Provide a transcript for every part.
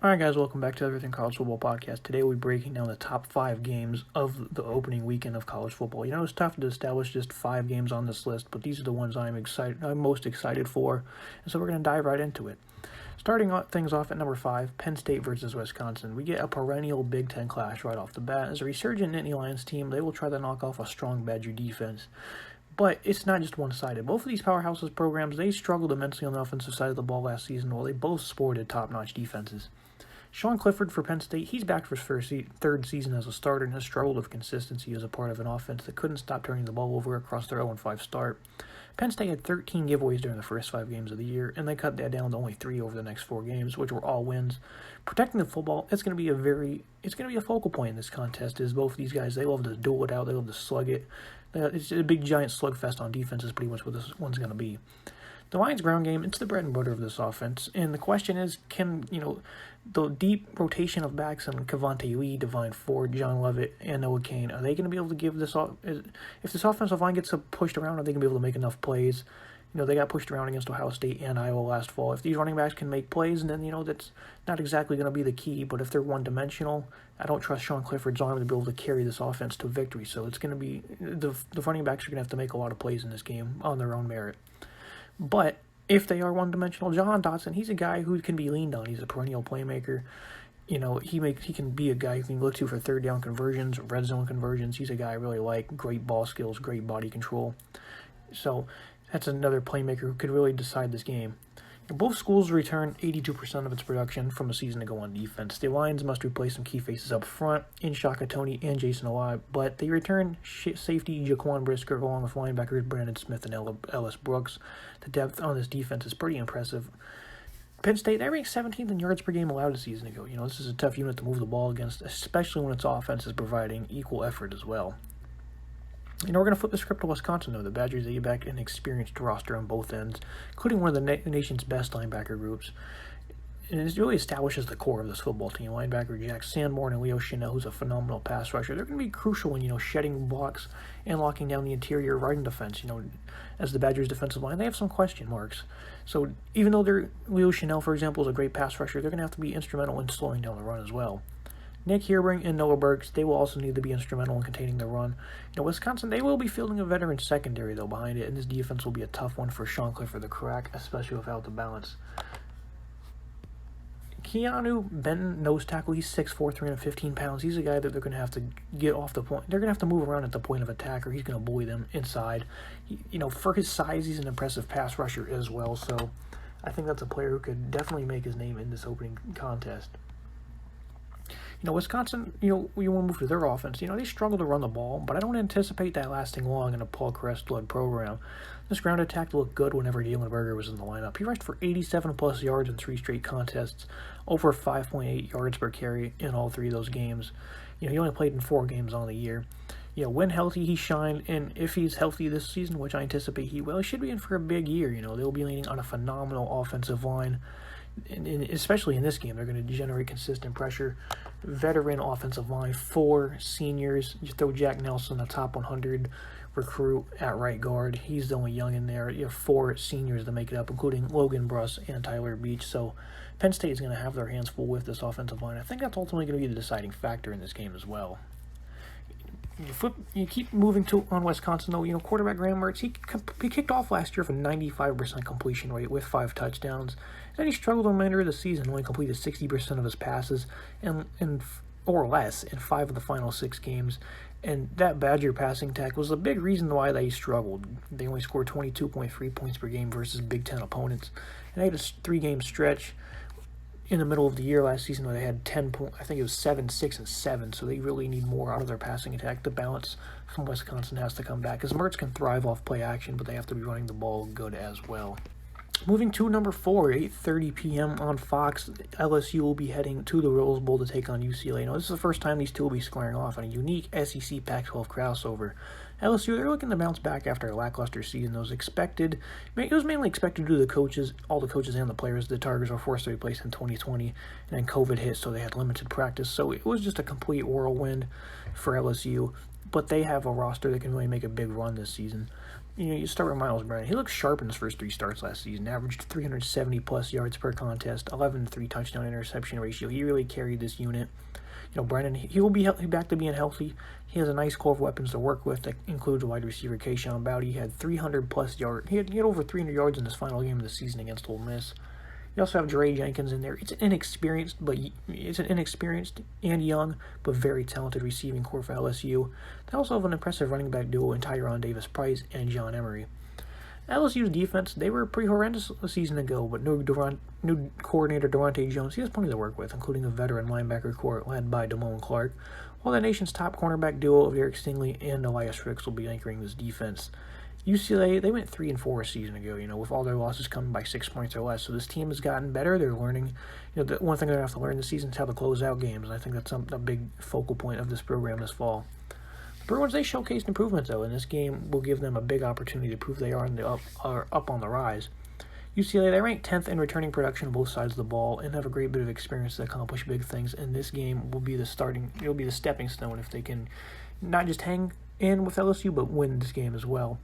Alright guys, welcome back to Everything College Football Podcast. Today we'll be breaking down the top 5 games of the opening weekend of college football. You know, it's tough to establish just 5 games on this list, but these are the ones I'm most excited for, and so we're going to dive right into it. Starting things off at number 5, Penn State versus Wisconsin. We get a perennial Big Ten clash right off the bat. As a resurgent Nittany Lions team, they will try to knock off a strong Badger defense. But it's not just one-sided. Both of these powerhouses programs, they struggled immensely on the offensive side of the ball last season, while they both sported top-notch defenses. Sean Clifford for Penn State, he's back for his third season as a starter and has struggled with consistency as a part of an offense that couldn't stop turning the ball over across their 0-5 start. Penn State had 13 giveaways during the first 5 games of the year, and they cut that down to only 3 over the next 4 games, which were all wins. Protecting the football, it's going to be a focal point in this contest, as both of these guys, they love to duel it out, they love to slug it. It's a big giant slugfest on defense is pretty much what this one's going to be. The Lions' ground game, it's the bread and butter of this offense, and the question is, the deep rotation of backs and Cavante Lee, Divine Ford, John Levitt, and Noah Kane, are they going to be able to give this if this offensive line gets pushed around, are they going to be able to make enough plays? They got pushed around against Ohio State and Iowa last fall. If these running backs can make plays, then, that's not exactly going to be the key, but if they're one-dimensional, I don't trust Sean Clifford's arm to be able to carry this offense to victory, so it's going to be, the running backs are going to have to make a lot of plays in this game on their own merit. But if they are one-dimensional, John Dotson, he's a guy who can be leaned on. He's a perennial playmaker. He can be a guy you can look to for third down conversions, red zone conversions. He's a guy I really like. Great ball skills, great body control. So that's another playmaker who could really decide this game. Both schools return 82% of its production from a season ago on defense. The Lions must replace some key faces up front in Shaka Toney and Jason Alive, but they return safety Jaquan Brisker along with linebackers Brandon Smith and Ellis Brooks. The depth on this defense is pretty impressive. Penn State, they ranked 17th in yards per game allowed a season ago. This is a tough unit to move the ball against, especially when its offense is providing equal effort as well. We're going to flip the script to Wisconsin, though. The Badgers, they get back an experienced roster on both ends, including one of the nation's best linebacker groups. And it really establishes the core of this football team. Linebacker Jack Sanborn and Leo Chenal, who's a phenomenal pass rusher. They're going to be crucial in, shedding blocks and locking down the interior riding defense. As the Badgers' defensive line, they have some question marks. So even though Leo Chenal, for example, is a great pass rusher, they're going to have to be instrumental in slowing down the run as well. Nick Herbring and Noah Burks, they will also need to be instrumental in containing the run. Wisconsin, they will be fielding a veteran secondary, though, behind it, and this defense will be a tough one for Sean Clifford to crack, especially without the balance. Keanu Benton, nose tackle, he's 6'4", 315 pounds. He's a guy that they're going to have to get off the point. They're going to have to move around at the point of attack, or he's going to bully them inside. For his size, he's an impressive pass rusher as well, so I think that's a player who could definitely make his name in this opening contest. Wisconsin, we want to move to their offense. They struggle to run the ball, but I don't anticipate that lasting long in a Paul Crest-led program. This ground attack looked good whenever Jalen Berger was in the lineup. He rushed for 87-plus yards in 3 straight contests, over 5.8 yards per carry in all 3 of those games. He only played in 4 games on the year. When healthy, he shined, and if he's healthy this season, which I anticipate he will, he should be in for a big year. They'll be leaning on a phenomenal offensive line. And especially in this game, they're going to generate consistent pressure. Veteran offensive line, 4 seniors. You throw Jack Nelson, a top 100 recruit at right guard. He's the only young in there. You have 4 seniors to make it up, including Logan Bruss and Tyler Beach. So Penn State is going to have their hands full with this offensive line. I think that's ultimately going to be the deciding factor in this game as well. You keep moving on Wisconsin, though. Quarterback Graham Mertz, he kicked off last year with a 95% completion rate with 5 touchdowns. Then he struggled the remainder of the season, only completed 60% of his passes or less in 5 of the final 6 games. And that Badger passing attack was a big reason why they struggled. They only scored 22.3 points per game versus Big Ten opponents. And they had a 3-game stretch in the middle of the year last season where they had 10 points. I think it was 7, 6, and 7, so they really need more out of their passing attack. The balance from Wisconsin has to come back, because Mertz can thrive off play action, but they have to be running the ball good as well. Moving to number 4, 8:30 p.m. on Fox, LSU will be heading to the Rose Bowl to take on UCLA. This is the first time these two will be squaring off in a unique SEC Pac-12 crossover. LSU, they're looking to bounce back after a lackluster season. It was mainly expected due to all the coaches and the players. The Tigers were forced to replace in 2020, and then COVID hit, so they had limited practice. So it was just a complete whirlwind for LSU, but they have a roster that can really make a big run this season. You start with Miles Brennan. He looked sharp in his first 3 starts last season. Averaged 370-plus yards per contest, 11-3 touchdown interception ratio. He really carried this unit. Brennan, he will be back to being healthy. He has a nice core of weapons to work with that includes wide receiver Kayshon Boutte. He had 300-plus yards. He had over 300 yards in his final game of the season against Ole Miss. You also have Dre Jenkins in there. It's an inexperienced and young, but very talented receiving core for LSU. They also have an impressive running back duo in Tyron Davis-Price and John Emery. LSU's defense, they were pretty horrendous a season ago, but new coordinator Durante Jones, he has plenty to work with, including a veteran linebacker core led by Damone Clark, while the nation's top cornerback duo of Eric Stingley and Elias Ricks will be anchoring this defense. UCLA, they went 3-4 a season ago, with all their losses coming by 6 points or less. So this team has gotten better. They're learning. The one thing they're going to have to learn this season is how to close out games, and I think that's a big focal point of this program this fall. Bruins, they showcased improvements, though, and this game will give them a big opportunity to prove they are up on the rise. UCLA, they ranked 10th in returning production on both sides of the ball and have a great bit of experience to accomplish big things, and this game will be the stepping stone if they can not just hang in with LSU, but win this game as well.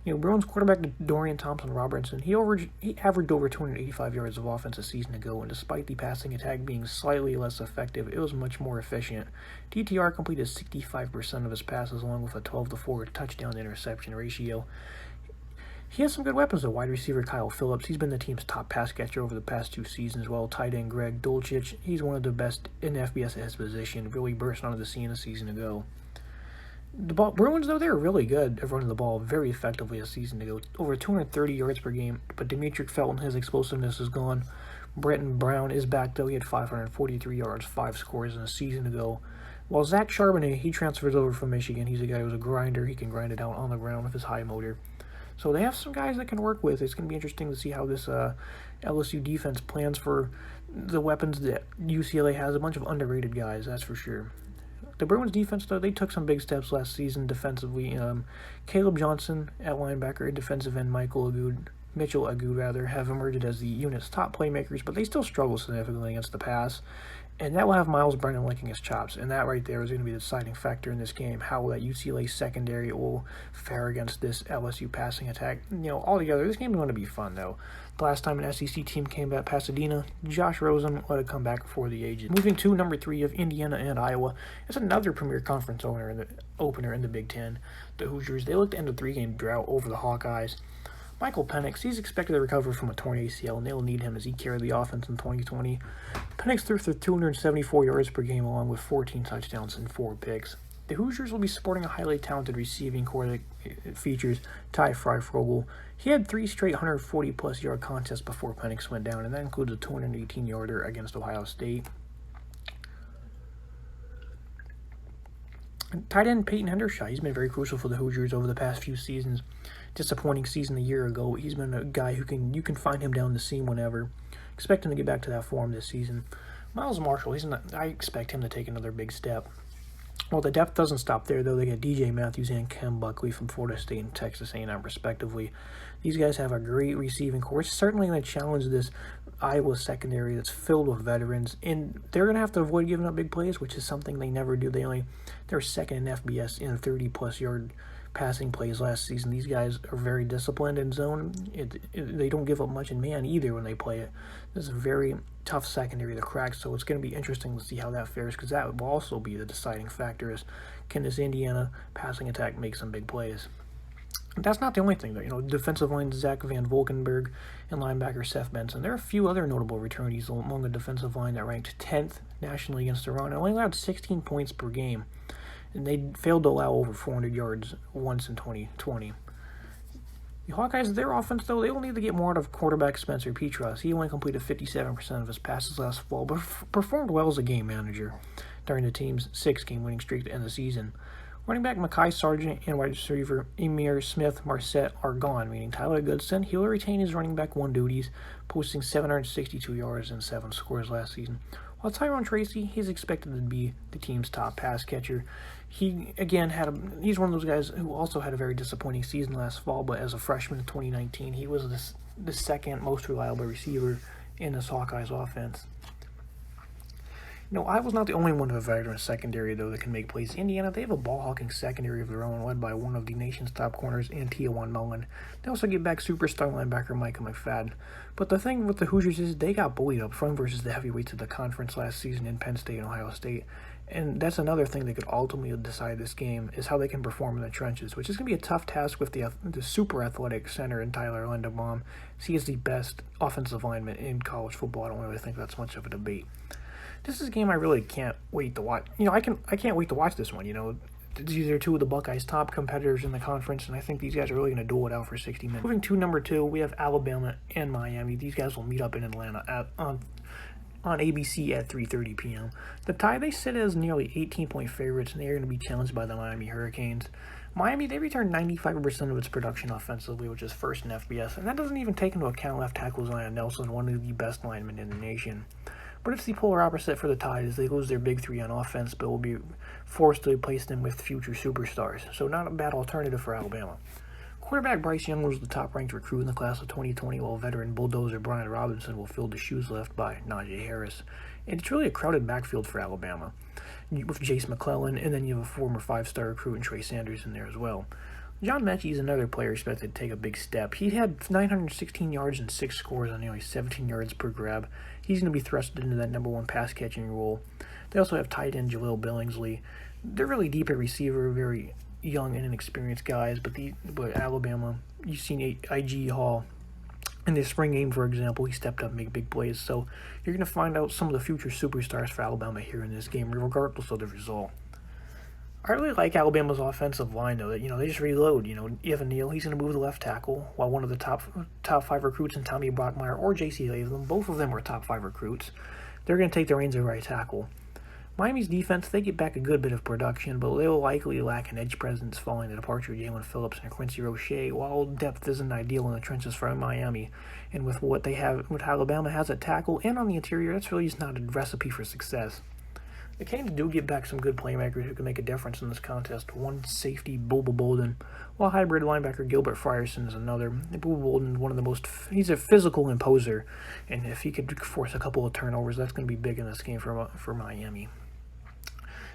Bruins quarterback Dorian Thompson-Robertson, he averaged over 285 yards of offense a season ago, and despite the passing attack being slightly less effective, it was much more efficient. DTR completed 65% of his passes, along with a 12-4 touchdown interception ratio. He has some good weapons, though. Wide receiver Kyle Phillips, he's been the team's top pass catcher over the past 2 seasons, while tight end Greg Dulcich, he's one of the best in FBS at his position, really burst onto the scene a season ago. The Bruins, though, they're really good at running the ball very effectively a season ago. Over 230 yards per game, but Demetric Felton, his explosiveness is gone. Brenton Brown is back, though. He had 543 yards, 5 scores in a season ago. While Zach Charbonnet, he transfers over from Michigan. He's a guy who's a grinder. He can grind it out on the ground with his high motor. So they have some guys that can work with. It's going to be interesting to see how this LSU defense plans for the weapons that UCLA has. A bunch of underrated guys, that's for sure. The Bruins defense, though, they took some big steps last season defensively. Caleb Johnson at linebacker and defensive end Mitchell Agoud, have emerged as the unit's top playmakers, but they still struggle significantly against the pass. And that will have Miles Brennan licking his chops, and that right there is going to be the deciding factor in this game, how that UCLA secondary will fare against this LSU passing attack. Altogether, this game is going to be fun, though. The last time an SEC team came back Pasadena, Josh Rosen let it come back for the ages. Moving to number 3 of Indiana and Iowa, it's another premier conference opener in the Big Ten. The Hoosiers, they look to end a 3-game drought over the Hawkeyes. Michael Penix, he's expected to recover from a torn ACL, and they'll need him as he carried the offense in 2020. Penix threw for 274 yards per game, along with 14 touchdowns and 4 picks. The Hoosiers will be supporting a highly talented receiving core that features Ty Freifrogel. He had 3 straight 140-plus yard contests before Penix went down, and that includes a 218-yarder against Ohio State. Tight end Peyton Hendershot, he's been very crucial for the Hoosiers over the past few seasons. Disappointing season a year ago. He's been a guy who you can find him down the seam whenever. Expect him to get back to that form this season. Miles Marshall, I expect him to take another big step. Well, the depth doesn't stop there, though. They get DJ Matthews and Kem Buckley from Florida State and Texas A&M, respectively. These guys have a great receiving core. It's certainly going to challenge this Iowa secondary that's filled with veterans, and they're going to have to avoid giving up big plays, which is something they never do. They're second in FBS in 30-plus yard passing plays last season. These guys are very disciplined in zone. They don't give up much in man either when they play it. This is a very tough secondary to crack, so it's going to be interesting to see how that fares, because that will also be the deciding factor is, can this Indiana passing attack make some big plays? That's not the only thing, though. Defensive line Zach Van Volkenberg and linebacker Seth Benson. There are a few other notable returnees among the defensive line that ranked 10th nationally against the run and only allowed 16 points per game. And they failed to allow over 400 yards once in 2020. The Hawkeyes, their offense, though, they will need to get more out of quarterback Spencer Petras. He only completed 57% of his passes last fall, but performed well as a game manager during the team's 6-game winning streak to end the season. Running back Mekhi Sargent and wide receiver Emir Smith-Marset are gone, meaning Tyler Goodson, he will retain his running back 1 duties, posting 762 yards and 7 scores last season. While Tyrone Tracy, he's expected to be the team's top pass catcher. He, again, he's one of those guys who also had a very disappointing season last fall, but as a freshman in 2019, he was the second most reliable receiver in this Hawkeyes offense. No, I was not the only one of a veteran secondary, though, that can make plays. Indiana, they have a ball-hawking secondary of their own, led by one of the nation's top corners, and Tiawan Mullen. They also get back superstar linebacker Micah McFadden. But the thing with the Hoosiers is they got bullied up front versus the heavyweights of the conference last season in Penn State and Ohio State. And that's another thing that could ultimately decide this game, is how they can perform in the trenches, which is going to be a tough task with the super athletic center in Tyler Linderbaum. He is the best offensive lineman in college football. I don't really think that's much of a debate. This is a game I really can't wait to watch. I can't wait to watch this one. These are two of the Buckeyes' top competitors in the conference, and I think these guys are really going to duel it out for 60 minutes. Moving to number 2, we have Alabama and Miami. These guys will meet up in Atlanta on ABC at 3:30 p.m. The Tide, they sit as nearly 18-point favorites, and they are going to be challenged by the Miami Hurricanes. Miami, they returned 95% of its production offensively, which is first in FBS, and that doesn't even take into account left tackle Zion Nelson, one of the best linemen in the nation. But it's the polar opposite for the Tide, as they lose their big three on offense, but will be forced to replace them with future superstars. So not a bad alternative for Alabama. Quarterback Bryce Young was the top-ranked recruit in the class of 2020, while veteran bulldozer Brian Robinson will fill the shoes left by Najee Harris. And it's really a crowded backfield for Alabama, with Jace McClellan, and then you have a former 5-star recruit and Trey Sanders in there as well. John Mechie is another player expected to take a big step. He had 916 yards and 6 scores on nearly 17 yards per grab. He's going to be thrusted into that number 1 pass-catching role. They also have tight end Jaleel Billingsley. They're really deep at receiver, very young and inexperienced guys, but Alabama, you've seen I.G. Hall in the spring game, for example. He stepped up and made big plays. So you're going to find out some of the future superstars for Alabama here in this game, regardless of the result. I really like Alabama's offensive line, though. They just reload. Evan Neal, he's going to move the left tackle, while one of the top 5 recruits in Tommy Brockmeyer or J.C. Latham, both of them were top 5 recruits. They're going to take the reins of right tackle. Miami's defense, they get back a good bit of production, but they will likely lack an edge presence following the departure of Jalen Phillips and Quincy Roche, while depth isn't ideal in the trenches for Miami. And with what Alabama has at tackle and on the interior, that's really just not a recipe for success. The Canes do get back some good playmakers who can make a difference in this contest. One safety, Booba Bolden, while hybrid linebacker Gilbert Frierson is another. Booba Bolden, he's a physical imposer, and if he could force a couple of turnovers, that's going to be big in this game for Miami.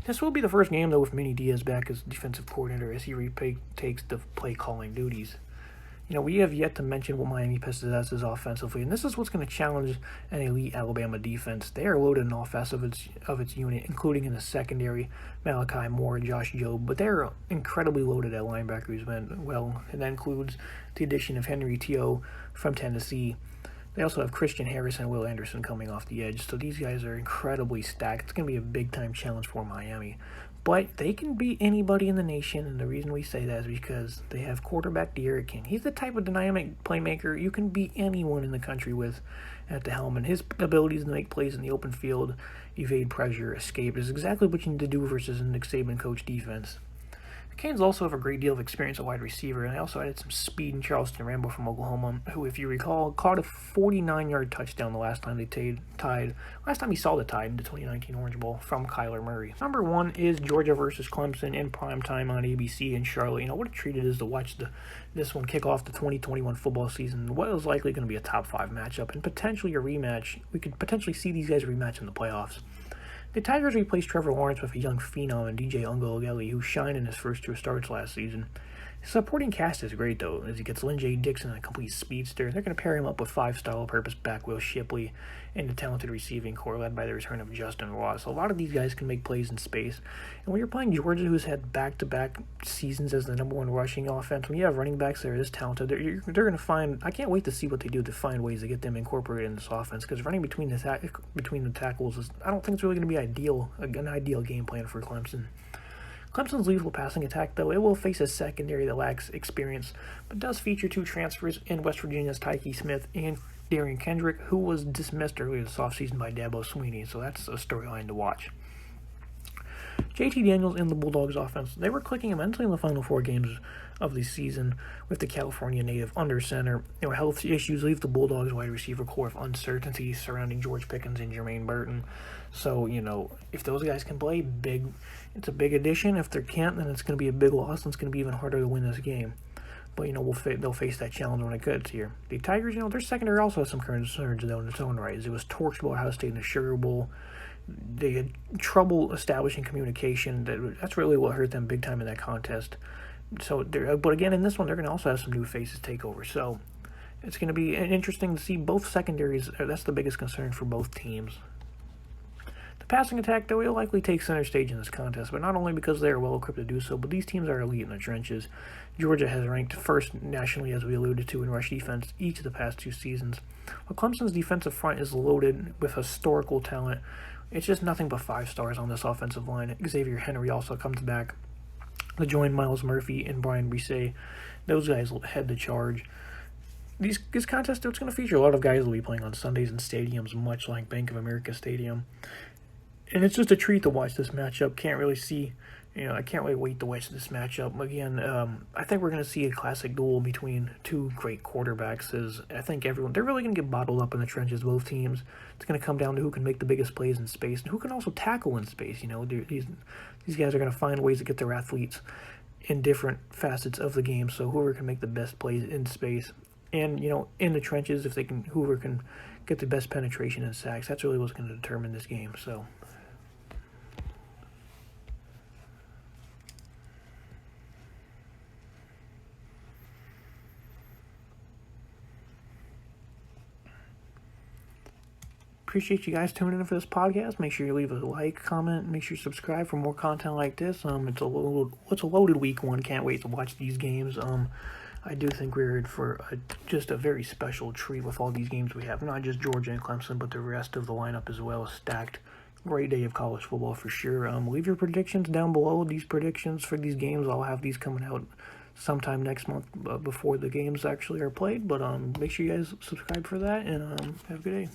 This will be the first game, though, with Manny Diaz back as defensive coordinator as he takes the play-calling duties. We have yet to mention what Miami possesses offensively, and this is what's going to challenge an elite Alabama defense. They are loaded in offense of its unit, including in the secondary, Malachi Moore and Josh Jobe, but they're incredibly loaded at linebackers, and that includes the addition of Henry T.O. from Tennessee. They also have Christian Harris and Will Anderson coming off the edge, so these guys are incredibly stacked. It's going to be a big-time challenge for Miami. But they can beat anybody in the nation, and the reason we say that is because they have quarterback De'Aaron King. He's the type of dynamic playmaker you can beat anyone in the country with at the helm, and his abilities to make plays in the open field, evade pressure, escape, is exactly what you need to do versus a Nick Saban-coached defense. The Canes also have a great deal of experience at wide receiver, and they also added some speed in Charleston Rambo from Oklahoma, who, if you recall, caught a 49-yard touchdown the last time he saw the Tide in the 2019 Orange Bowl from Kyler Murray. Number 1 is Georgia versus Clemson in primetime on ABC in Charlotte. What a treat it is to watch this one kick off the 2021 football season. What is likely going to be a top 5 matchup and potentially a rematch. We could potentially see these guys rematch in the playoffs. The Tigers replaced Trevor Lawrence with a young phenom and DJ Uiagalelei, who shined in his first 2 starts last season. His supporting cast is great, though, as he gets Lynn J. Dixon, a complete speedster. They're going to pair him up with 5-star all-purpose back Will Shipley and the talented receiving core led by the return of Justin Ross. A lot of these guys can make plays in space. And when you're playing Georgia, who's had back-to-back seasons as the number 1 rushing offense, when you have running backs that are this talented, they're going to find... I can't wait to see what they do to find ways to get them incorporated in this offense, because running between the tackles is... I don't think it's really going to be an ideal game plan for Clemson. Clemson's lethal passing attack, though, it will face a secondary that lacks experience, but does feature 2 transfers in West Virginia's Tyke Smith and Darian Kendrick, who was dismissed earlier this offseason by Dabo Swinney, so that's a storyline to watch. JT Daniels and the Bulldogs offense, they were clicking immensely in the final 4 games of the season with the California native under center. Health issues leave the Bulldogs wide receiver core of uncertainty surrounding George Pickens and Jermaine Burton. So, if those guys can play big, it's a big addition. If they can't, then it's going to be a big loss, and it's going to be even harder to win this game. But, they'll face that challenge when it gets here. The Tigers, their secondary also has some concerns, though, in its own right. It was torched by Ohio State in the Sugar Bowl. they had trouble establishing communication. That's really what hurt them big time in that contest. So, but again, in this one, they're going to also have some new faces take over. So, it's going to be interesting to see both secondaries. That's the biggest concern for both teams. The passing attack, though, will likely take center stage in this contest, but not only because they are well equipped to do so, but these teams are elite in the trenches. Georgia has ranked first nationally, as we alluded to, in rush defense each of the past 2 seasons. While Clemson's defensive front is loaded with historical talent, it's just nothing but 5 stars on this offensive line. Xavier Henry also comes back to join Miles Murphy and Brian Brisset. Those guys head the charge. This contest, it's going to feature a lot of guys that will be playing on Sundays in stadiums, much like Bank of America Stadium. And it's just a treat to watch this matchup. I can't really wait to watch this matchup. Again, I think we're going to see a classic duel between 2 great quarterbacks. I think they're really going to get bottled up in the trenches, both teams. It's going to come down to who can make the biggest plays in space and who can also tackle in space. These guys are going to find ways to get their athletes in different facets of the game. So whoever can make the best plays in space and, in the trenches, whoever can get the best penetration and sacks, that's really what's going to determine this game. So, appreciate you guys tuning in for this podcast. Make sure you leave a like, comment, make sure you subscribe for more content like this. It's a loaded week 1. Can't wait to watch these games. I do think we're in for just a very special treat with all these games we have. Not just Georgia and Clemson, but the rest of the lineup as well. Stacked. Great day of college football for sure. Leave your predictions down below. These predictions for these games, I'll have these coming out sometime next month before the games actually are played. But make sure you guys subscribe for that, and have a good day.